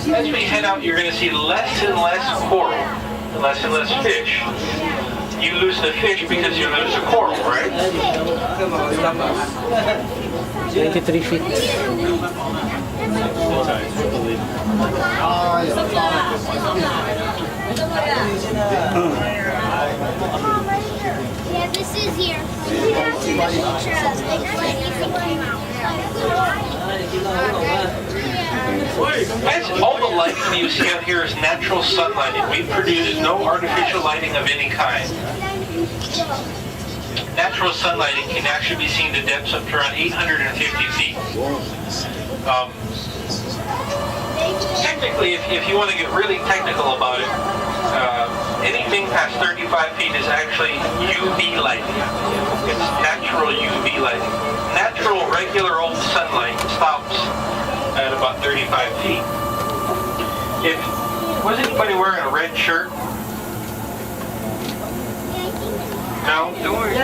as we head out, you're going to see less and less coral, and less fish. You lose the fish because you lose the coral, right? 23 feet. Yeah, this is here. All the lighting you see out here is natural sun lighting. We produce no artificial lighting of any kind. Natural sun lighting can actually be seen to depths up to around 850 feet. Technically, if you want to get really technical about it, anything past 35 feet is actually UV lighting. It's natural UV lighting. Natural, regular old sunlight stops at about 35 feet. Was anybody wearing a red shirt? No? Don't worry.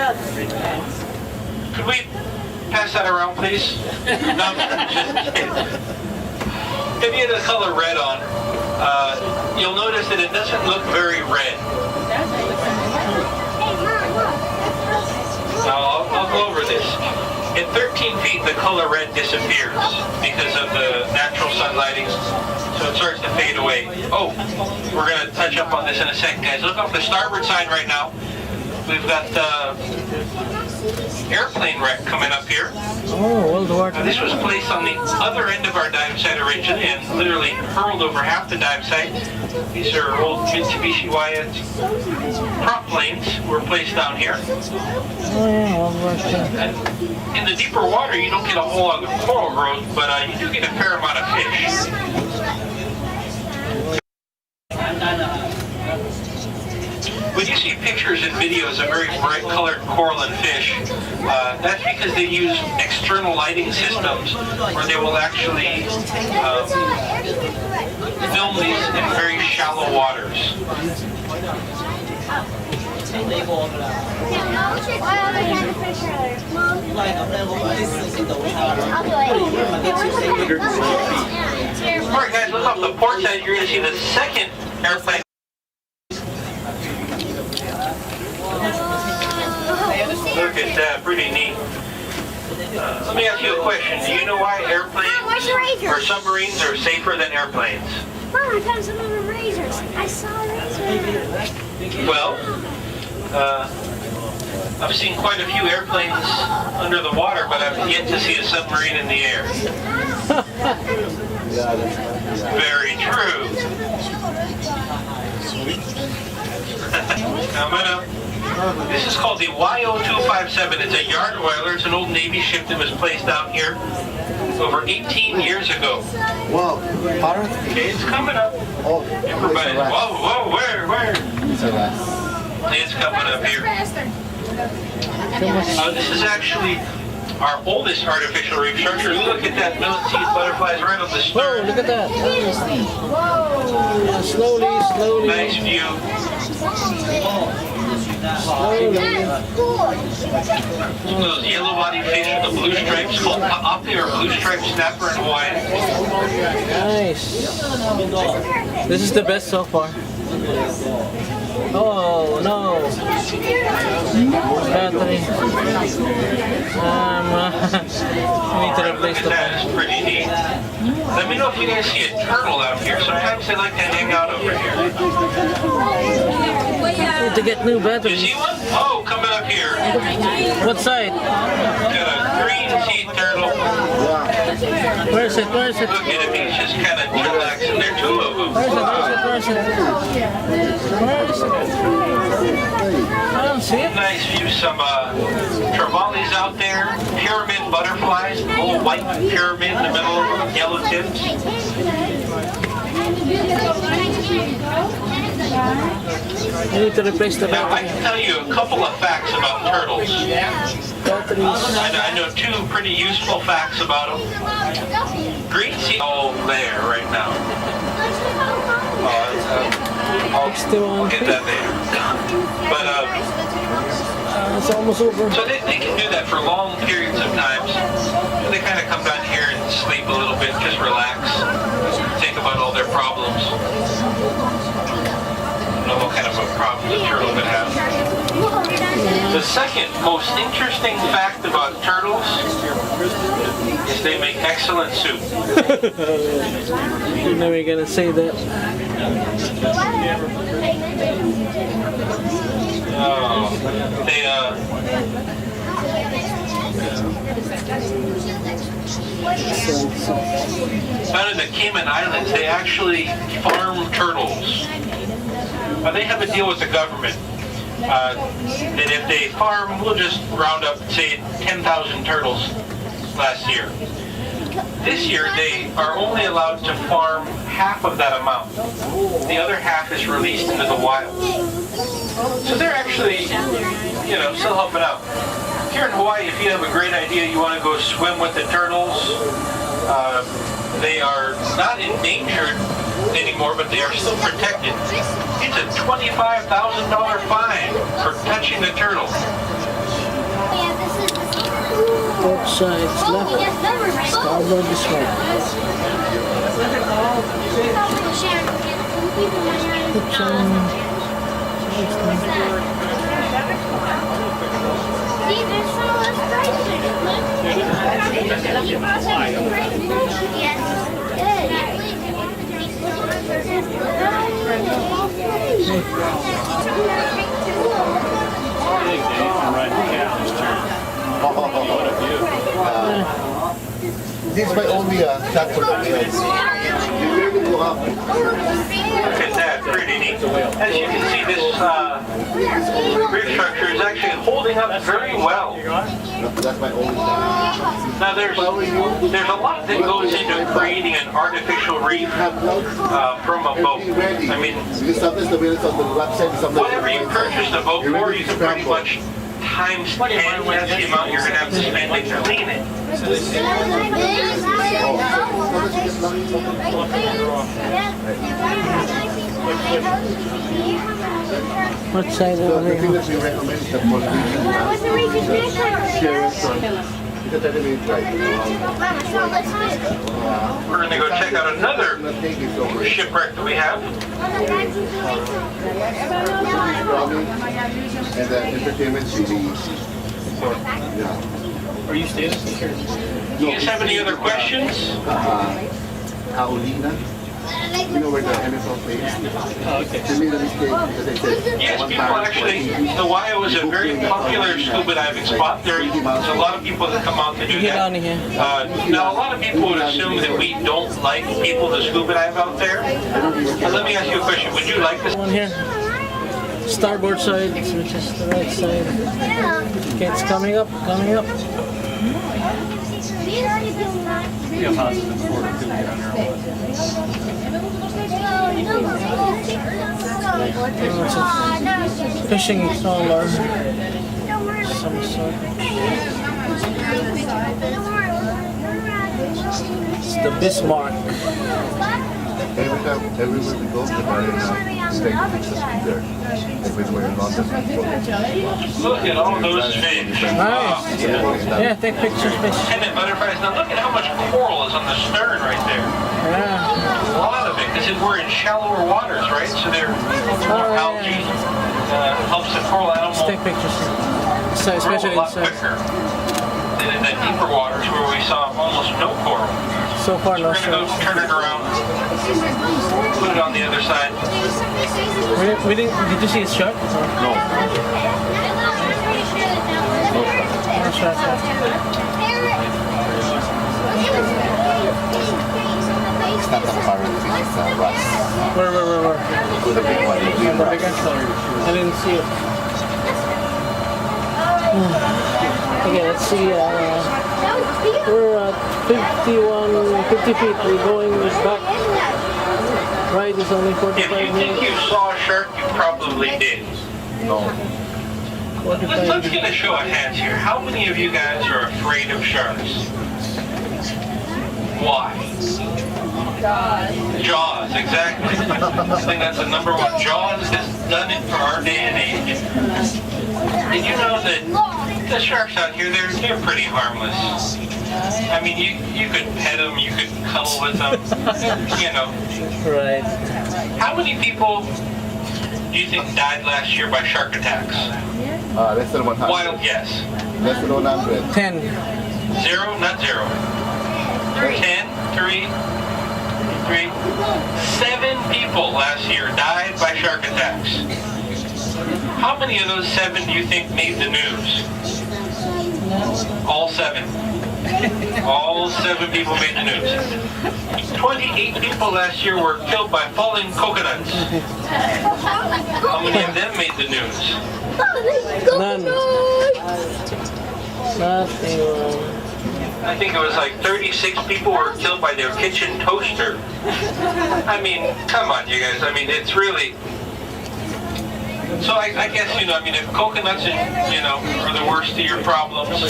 Could we pass that around, please? No, just kidding. If you had the color red on, you'll notice that it doesn't look very red. Now, I'll go over this. At 13 feet, the color red disappears because of the natural sun lighting, so it starts to fade away. Oh, we're going to touch up on this in a second, guys. Look off the starboard side right now. We've got airplane wreck coming up here. Oh, old water. This was placed on the other end of our dive site originally and literally hurled over half the dive site. These are old Mitsubishi Wyatt prop planes were placed down here. Oh yeah, old water. And in the deeper water, you don't get a whole lot of coral growth, but you do get a fair amount of fish. When you see pictures and videos of very bright colored coral and fish, that's because they use external lighting systems where they will actually film these in very shallow waters. Alright guys, look off the port side, you're going to see the second airplane. Look at that, pretty neat. Let me ask you a question. Do you know why airplanes or submarines are safer than airplanes? Mom, I found some of the razors. I saw razors. Well, I've seen quite a few airplanes under the water, but I've yet to see a submarine in the air. Very true. Coming up. This is called the YO257. It's a yard oiler. It's an old Navy ship that was placed down here over 18 years ago. Whoa, pirate? Okay, it's coming up. Oh, everybody. Whoa, where? It's coming up here. This is actually our oldest artificial reef structure. Look at that millet-seed butterflies right on the stern. Whoa, look at that. Whoa. Slowly. Nice view. Those yellow-bodied fish with the blue stripes called haupia or blue striped snapper in Hawaii. Nice. This is the best so far. Oh no. Battery. We need to replace the That is pretty neat. Let me know if you guys see a turtle out here. Sometimes they like to hang out over here. Need to get new You batteries. see one? Oh, coming up here. What side? Got a green sea turtle. Where is it? Look at him, he's just kind of relaxing. There are two of them. Where is it? I don't see it. Nice view, some trevallies out there, pyramid butterflies, little white pyramid in the middle of them, yellow tips. We need to replace the Now, I battery. can tell you a couple of facts about turtles. Batteries. I know two pretty useful facts about them. Green sea, oh, there right now. I'll get that there. But It's almost over. so they can do that for long periods of times. They kind of come down here and sleep a little bit, just relax, think about all their other problems. I don't know what kind of a problem the turtle could have. The second most interesting fact about turtles is they make excellent soup. You're never gonna say that. Down in the Cayman Islands, they actually farm turtles. They have a deal with the government that if they farm, we'll just round up, say, 10,000 turtles last year. This year, they are only allowed to farm half of that amount. The other half is released into the wild. So they're actually, still helping out. Here in Hawaii, if you have a great idea, you want to go swim with the turtles, they are not endangered anymore, but they are still protected. It's a $25,000 fine for touching the turtle. Both sides left. Starboard is right. This is my only shot for the whales. Look at that, pretty neat. As you can see, this reef structure is actually holding up very well. That's my only shot. Now there's a lot that goes into creating an artificial reef from a boat. I mean, whatever you purchase the boat for, you can pretty much times 10, that's the amount you're going to have to spend to clean it. What side over The thing here? that we recommend is the because I didn't try. We're going to go check out another shipwreck that we have. And the entertainment CDs. Are you staying? Do you guys have any other questions? Aulina. You know where the NFL plays? Oh, okay. They made a mistake because they said Yes, people actually, Hawaii was a very popular scuba diving spot. There's a lot of people that come out to do Get that. on here. Now, a lot of people would assume that we don't like people to scuba dive out there. Let me ask you a question. Would you like this? One here. Starboard side, which is the right side. Okay, it's coming up, coming up. Fishing trawler. Some sort. It's the Bismarck. everywhere we go, the marina take pictures there. Everywhere in London. Look at all those fish. Nice. Yeah, take pictures, fish. Pendant butterflies. Now look at how much coral is on the stern right there. Yeah. A lot of it, because we're in shallower waters, right? So there's more algae. Helps the coral animal Let's take pictures. So, grow a especially lot inside. quicker than in the deeper waters where we saw almost no coral. So far, no We're going to go shows. turn it around, put it on the other side. We didn't. Did you see his shot? No. No shot. It's not a pirate fish, it's a rust. Where? The big one, the green The bigger? rust. I didn't see it. Okay, let's see. We're at 50 feet. We're going back. Ride is only If 45 you think minutes. you saw a shark, you probably did. No. 45 Let's get a show of hands here. How many of you guys are afraid of sharks? Why? Jaws, exactly. I think that's the number one. Jaws has done it for our day and age. Did you know that The sharks out here, they're pretty harmless. I mean, you could pet them, you could cuddle with them, you know. Right. How many people do you think died last year by shark attacks? Less than 100. Wild guess. Less than 100. 10. 0, not 0. 10, 3, 7 people last year died by shark attacks. How many of those 7 do you think made the news? All 7. All 7 people made the news. 28 people last year were killed by falling coconuts. How many of them made the news? None. Nothing wrong. I think it was like 36 people were killed by their kitchen toaster. I mean, come on, you guys. I mean, it's really... So I guess, you know, I mean, if coconuts, you know, are the worst of your problems,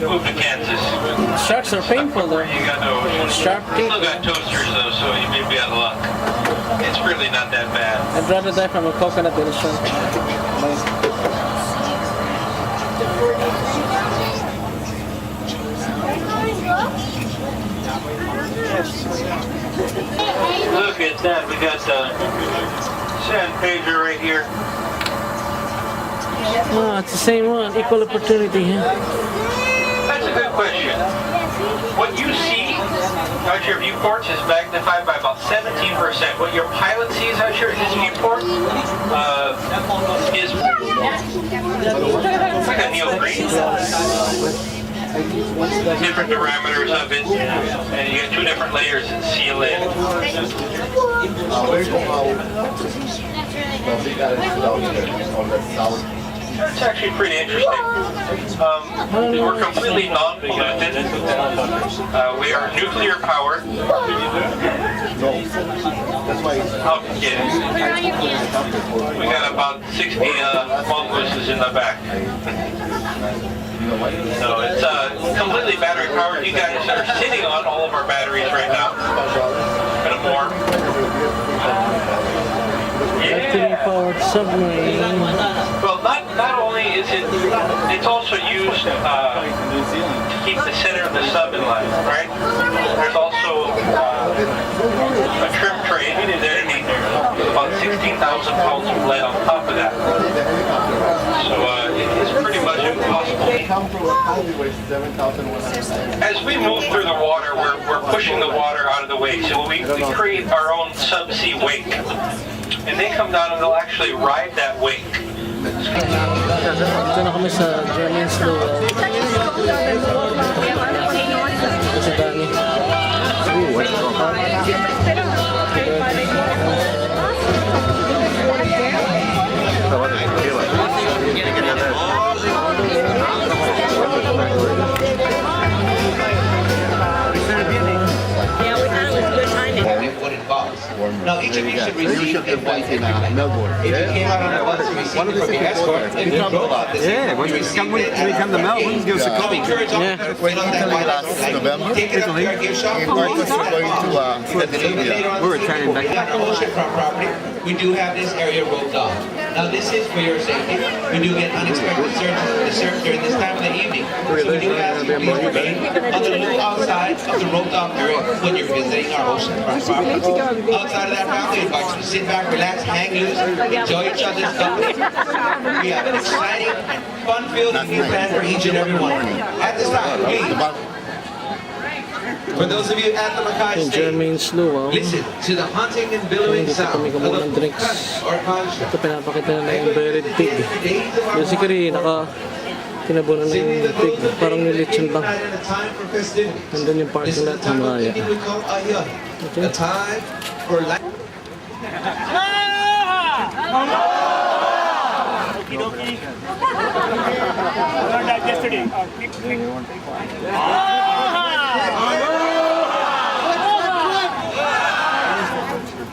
move to Kansas. Sharks are painful though. You got no ocean. Sharp teeth. Still got toasters though, so you may be out of luck. It's really not that bad. I'd rather die from a coconut than a shark. Look at that, we got the sandpaper right here. Oh, it's the same one. Equal opportunity, huh? That's a good question. What you see out your viewports is magnified by about 17%. What your pilot sees out your his viewport is like a neoprene. Different diameters of it, and you get 2 different layers that seal in. It's actually pretty interesting. We're completely non-polluted. We are nuclear powered. We got about 60 mongooses in the back. So it's completely battery powered. You guys are sitting on all of our batteries right now. And more. Battery powered submarine. Well, not only is it's also used to keep the center of the sub in line, right? There's also a trim tray underneath, about 16,000 pounds of lead on top of that. So it's pretty much impossible. As we move through the water, we're pushing the water out of the way. So we create our own subsea wake. And they come down and they'll actually ride that wake. Ito na kami sa German lūʻau. Sa dami. Now, each of you should receive a white Melbourne. If you came out on the bus and received it from the escort, if you drove out the same, when we come to Melbourne, give us a call. encourage all Yeah. to fill out that white envelope. Take it up to our gift shop. We're returning back. On the oceanfront property, we do have this area roped off. Now, this is for your safety. We do get unexpected surge during this time of the evening. So we do ask you to please remain on the lūʻau side of the roped off area when you're visiting our oceanfront property. Outside of that round, we invite you to sit back, relax, hang loose, enjoy each other's company. We have an exciting and fun-filled evening plan for each and every one. At this time, please, for those of you at the Mackay Yung State, German lūʻau. listen to the haunting and billowing Dito sound kami of kumuha the ng drinks. or construct. Ito pinapakita na yung buried pig. Yung si Kari, tinabunan na yung pig. Parang nilitsyon lang. Nandun yung parking lot ng Maya. The time for life.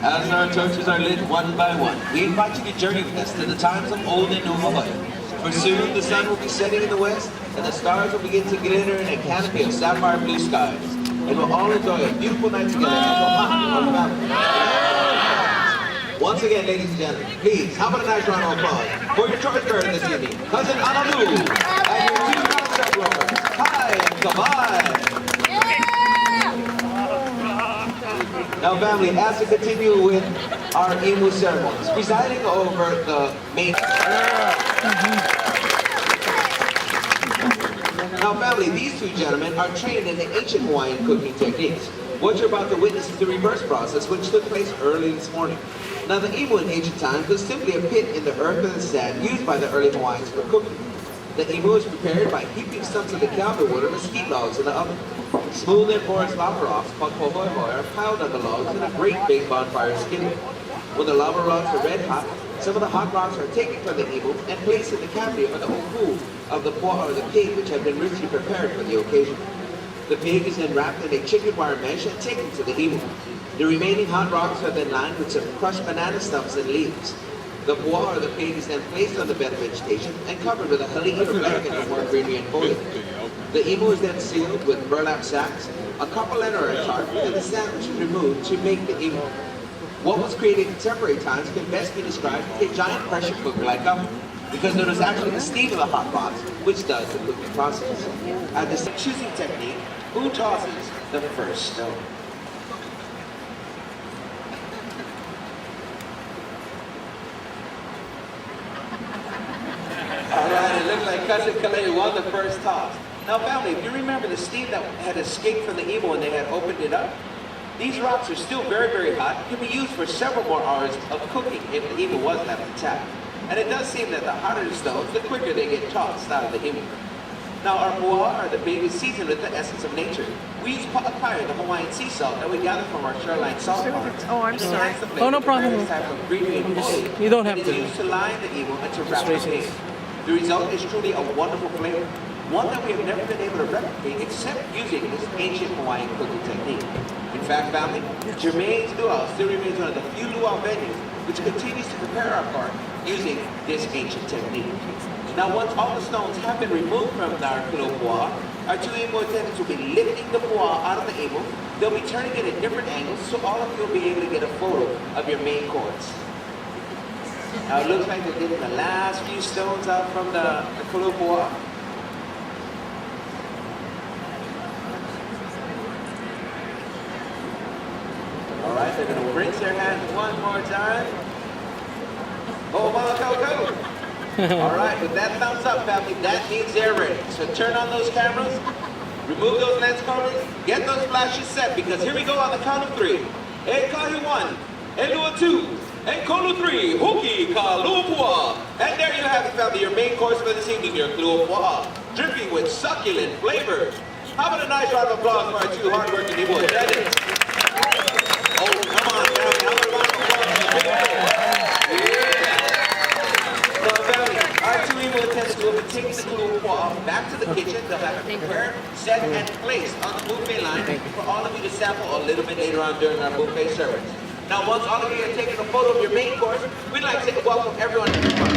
As our torches are lit one by one, we invite you to journey with us to the times of old and new Hawaii. For soon the sun will be setting in the west, and the stars will begin to glitter in a canopy of sapphire blue skies. And we'll all enjoy a beautiful night together at the hot on the mountain. Once again, ladies and gentlemen, please, how about a nice round of applause for your torchbearer this evening, Cousin Honolulu, and your two concept rovers, Kai and Kawai. Now family, as we continue with our imu ceremonies, presiding over the main... Now family, these two gentlemen are trained in the ancient Hawaiian cooking techniques. What you're about to witness is the reverse process which took place early this morning. Now the imu in ancient times was simply a pit in the earth or the sand used by the early Hawaiians for cooking. The imu is prepared by heaping stumps of the kālua wood or mesquite logs in the oven. Smooth and porous lava rocks called pohoihoi are piled on the logs in a great big bonfire skillet. When the lava rocks are red hot, some of the hot rocks are taken from the imu and placed in the cavity or the oku of the puaʻa or the pig, which have been richly prepared for the occasion. The pig is then wrapped in a chicken wire mesh and taken to the imu. The remaining hot rocks are then lined with some crushed banana stumps and leaves. The puaʻa or the pig is then placed on the bed of vegetation and covered with a hali'i or blanket for more greenery and foliage. The imu is then sealed with burlap sacks, a couplet or a tarp, and the sandwich is removed to make the imu. What was created in contemporary times can best be described as a giant pressure cooker like oven, because there is actually the steam of the hot rocks which does the cooking process. At the choosing technique, who tosses the first stone? Alright, it looks like Cousin Kalei won the first toss. Now family, if you remember the steam that had escaped from the imu when they had opened it up, these rocks are still very, very hot. It can be used for several more hours of cooking if the imu was left intact. And it does seem that the hotter the stones, the quicker they get tossed out of the imu. Now our puaʻa, or the pig, is seasoned with the essence of nature. We use puaʻa, the Hawaiian sea salt that we gather from our shoreline salt ponds. Oh, I'm sorry. Oh, no problem. You don't have It to. is used to line the imu and to wrap the pig. The result is truly a wonderful flavor, one that we have never been able to replicate except using this ancient Hawaiian cooking technique. In fact, family, Jermaine's lūʻau still remains one of the few lūʻau venues which continues to prepare our part using this ancient technique. Now, once all the stones have been removed from our puaʻa, our two imu attendants will be lifting the puaʻa out of the imu. They'll be turning it at different angles so all of you will be able to get a photo of your main course. Now it looks like they're getting the last few stones out from the puaʻa. All right, they're going to rinse their hands one more time. Oh, go. All right, with that thumbs up, family, that means they're ready. So turn on those cameras, remove those lens covers, get those flashes set, because here we go on the count of 3. E kahi 1, e lua 2, and kolu 3, huki kālua puaʻa. And there you have it, family, your main course for this evening, your kālua puaʻa, dripping with succulent flavors. How about a nice round of applause for our two hardworking imu attendants? Oh, come on, family, how about a round of applause for the big man? Yeah. So, family, our two imu attendants will be taking the kālua puaʻa back to the kitchen. They'll have it prepared, set, and placed on the buffet line for all of you to sample a little bit later on during our buffet service. Now, once all of you have taken a photo of your main course, we'd like to welcome everyone to the front.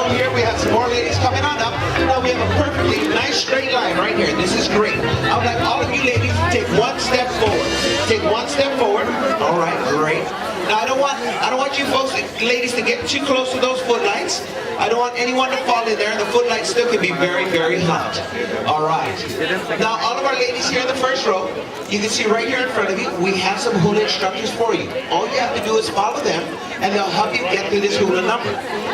over here. We have some more ladies coming on up. Now we have a perfectly nice straight line right here. This is great. I would like all of you ladies to take one step forward. Take one step forward. All right, great. Now I don't want you folks, ladies, to get too close to those footlights. I don't want anyone to fall in there, and the footlights still can be very, very hot. All right. Now all of our ladies here in the first row, you can see right here in front of you, we have some hula instructors for you. All you have to do is follow them, and they'll help you get through this hula number.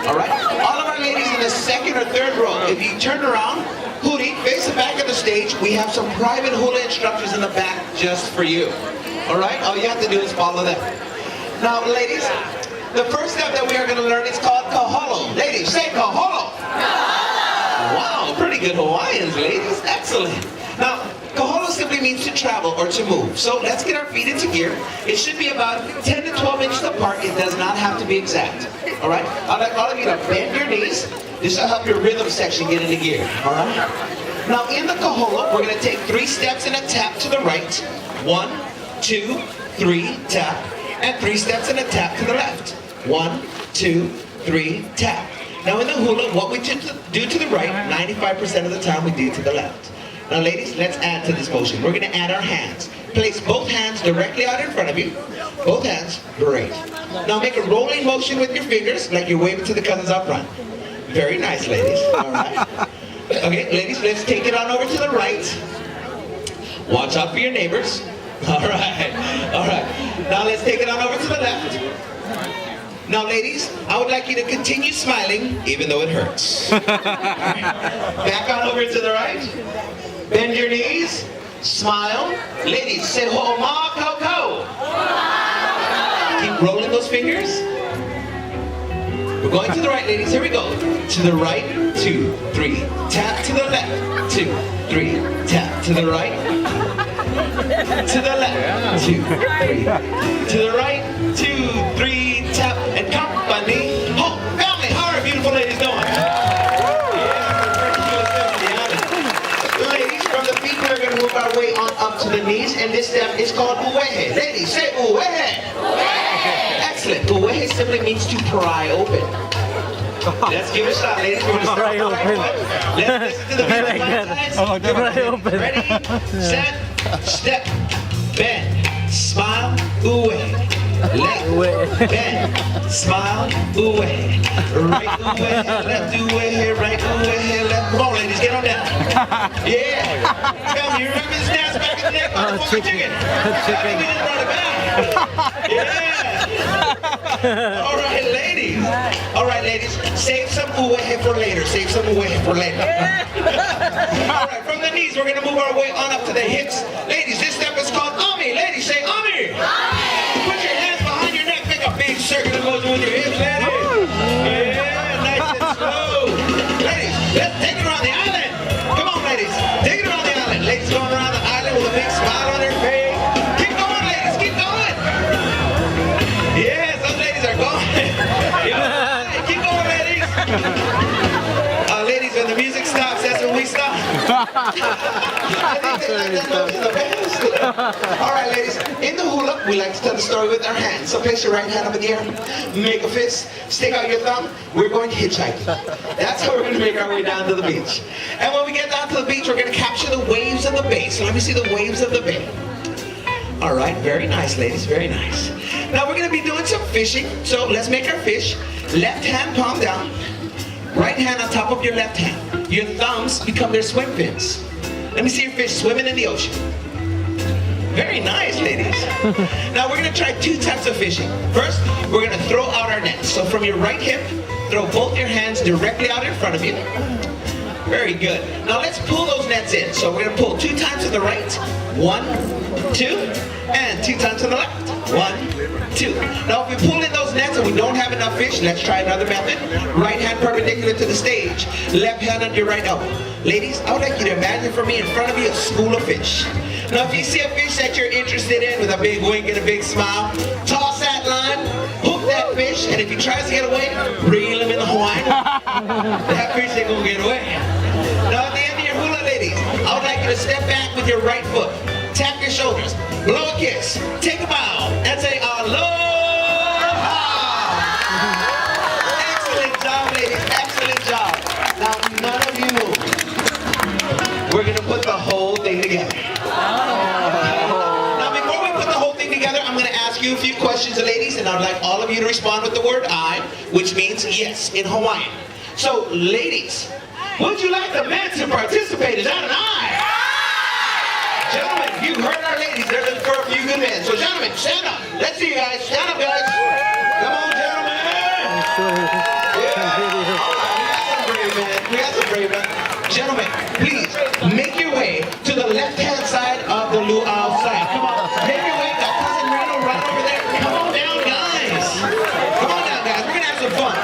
All right. All of our ladies in the second or third row, if you turn around, Hootie, face the back of the stage. We have some private hula instructors in the back just for you. All right. All you have to do is follow them. Now, ladies, the first step that we are going to learn is called kaholo. Ladies, say kaholo. Wow, pretty good Hawaiians, ladies. Excellent. Now, kaholo simply means to travel or to move. So let's get our feet into gear. It should be about 10 to 12 inches apart. It does not have to be exact. All right? I'd like all of you to bend your knees. This will help your rhythm section get into gear. All right? Now, in the kaholo, we're going to take 3 steps and a tap to the right. 1, 2, 3, tap. And 3 steps and a tap to the left. 1, 2, 3, tap. Now in the hula, what we do to the right, 95% of the time we do to the left. Now ladies, let's add to this motion. We're going to add our hands. Place both hands directly out in front of you. Both hands, great. Now make a rolling motion with your fingers, like you're waving to the cousins out front. Very nice, ladies. All right. Okay, ladies, let's take it on over to the right. Watch out for your neighbors. All right, all right. Now let's take it on over to the left. Now ladies, I would like you to continue smiling, even though it hurts. Right. Back on over to the right. Bend your knees, smile. Ladies, say ho'oma koko. Keep rolling those fingers. We're going to the right, ladies. Here we go. To the right, 2, 3. Tap to the left, 2, 3. Tap to the right. To the left, 2, 3. To the right, 2, 3. Tap and company. Oh, family, how are beautiful ladies doing? Yeah, ladies, from the feet, we're going to move our way on up to the knees, and this step is called uwehe. Ladies, say uwehe. Excellent. Uwehe simply means to pry open. Let's give it a shot, ladies. We're going to start with the right foot. Let's listen to the music. I like that. Pry open. Ready, set, step, bend, smile, uwehe. Left, bend, smile, uwehe. Right uwehe, left uwehe, right uwehe, left. Come on, ladies, get on down. Yeah. Tell me, you remember this dance back in the day? Chicken. Chicken. We just brought it back. Yeah. All right, ladies. All right, ladies. Save some uwehe for later. Save some uwehe for later. All right, from the knees, we're going to move our way on up to the hips. Ladies, this step is called ami. Ladies, say ami. Put your hands behind your neck. Make a big circular motion with your hips, ladies. Yeah, nice and slow. Ladies, let's take it around the island. Come on, ladies. Take it around the island. Ladies going around the island with a big smile on their face. Keep going, ladies. Keep going. Yes, those ladies are going. Yeah. Keep going, ladies. Ladies, when the music stops, that's when we stop. I think they like that motion the best. All right, ladies. In the hula, we like to tell the story with our hands. So place your right hand up in the air, make a fist, stick out your thumb. We're going hitchhiking. That's how we're going to make our way down to the beach. And when we get down to the beach, we're going to capture the waves of the bay. So let me see the waves of the bay. All right, very nice, ladies, very nice. Now we're going to be doing some fishing. So let's make our fish. Left hand palm down. Right hand on top of your left hand. Your thumbs become their swim fins. Let me see your fish swimming in the ocean. Very nice, ladies. Now we're going to try 2 types of fishing. First, we're going to throw out our nets. So from your right hip, throw both your hands directly out in front of you. Very good. Now let's pull those nets in. So we're going to pull 2 times to the right. 1, 2, and 2 times to the left. 1, 2. Now if we pull in those nets and we don't have enough fish, let's try another method. Right hand perpendicular to the stage, left hand on your right elbow. Ladies, I would like you to imagine for me in front of you a school of fish. Now if you see a fish that you're interested in with a big wink and a big smile, toss that line, hook that fish, and if he tries to get away, reel him in the Hawaiian. That fish ain't gonna get away. Now at the end of your hula, ladies, I would like you to step back with your right foot. Tap your shoulders, blow a kiss, take a bow, and say aloha! Excellent job, ladies, excellent job. move. We're gonna put the whole thing together. Now, before we put the whole thing together, I'm gonna ask you a few questions, ladies, and I'd like all of you to respond with the word "I," which means yes in Hawaiian. So, ladies, would you like the men to participate? Is that an "I"? Gentlemen, you heard our ladies. They're looking for a few good men. So, gentlemen, stand up. Let's see you guys. Stand up, guys. Come on, gentlemen. We got some brave men. Gentlemen, please make your way to the left-hand side of the lūʻau side. Come on, make your way. Got cousin Reno right over there. Come on down, guys. Come on down, guys. We're gonna have some fun.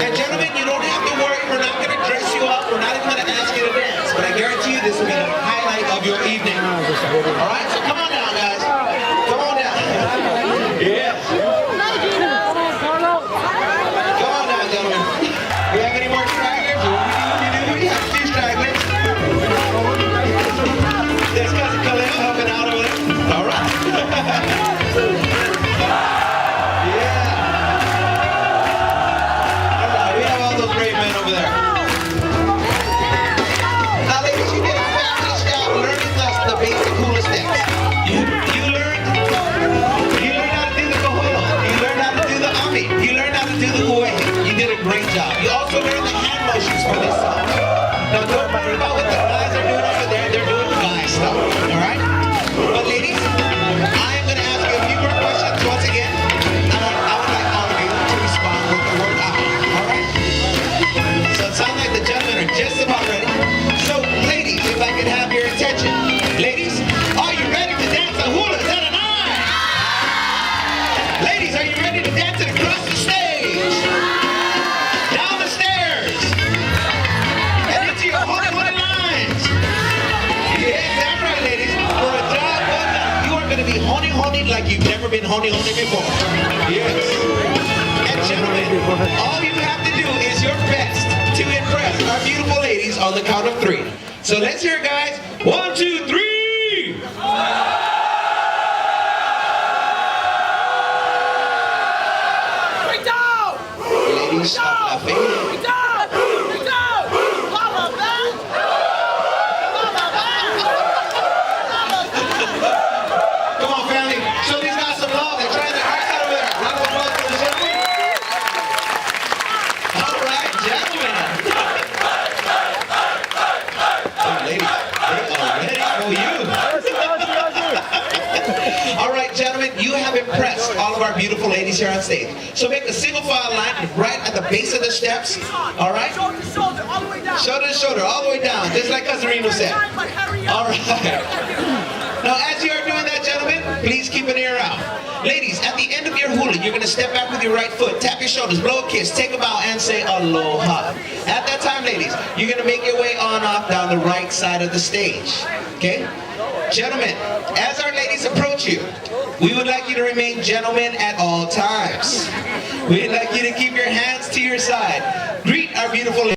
And gentlemen, you don't have to worry. We're not gonna dress you up. We're not even gonna ask you to dance. But I guarantee you, this will be the highlight of your evening. All right. So come on down, guys. Come on down. Yeah. Come on down, gentlemen. We have any more stragglers? We have a few stragglers. There's cousin Khalil helping out over there. All right. Yeah. All right, we have all those great men over there. Now, ladies, you did a fabulous job learning the basic hula steps. You learned how to do the kahula. You learned how to do the ami. You learned how to do the ʻopihi. You did a great job. You also learned the hand motions for this song. Now, don't worry about what the guys are doing over there. They're doing guy stuff. All right? But ladies, I am going to ask you a few more questions once again. I would like all of you to respond with the word "I." All right? So it sounds like the gentlemen are just about ready. So, ladies, if I could have your attention. Ladies, are you ready to dance a hula? Is that an "I"? Ladies, are you ready to dance it across the stage? Down the stairs? And into your hula lines? Yes, that's right, ladies. For a job well done, you are going to be honey like you've never been honey before. Yes. And gentlemen, all you have to do is your best to impress our beautiful ladies on the count of 3. So let's hear it, guys. 1, 2, 3. Ladies, stop laughing. Come on, family. Show these guys some love. They're trying their hearts out over there. Round of applause for the gentlemen. All right, gentlemen. Oh, ladies, they are ready for you. All right, gentlemen, you have impressed all of our beautiful ladies here on stage. So make a single file line right at the base of the steps. All right? Shoulder to shoulder, all the way down. Shoulder to shoulder, all the way down, just like cousin Reno said. All right. Now, as you are doing that, gentlemen, please keep an ear out. Ladies, at the end of your hula, you're going to step back with your right foot, tap your shoulders, blow a kiss, take a bow, and say aloha. At that time, ladies, you're going to make your way on up down the right side of the stage. Okay? Gentlemen, as our ladies approach you, we would like you to remain gentlemen at all times. We'd like you to keep your hands to your side. Greet our beautiful ladies.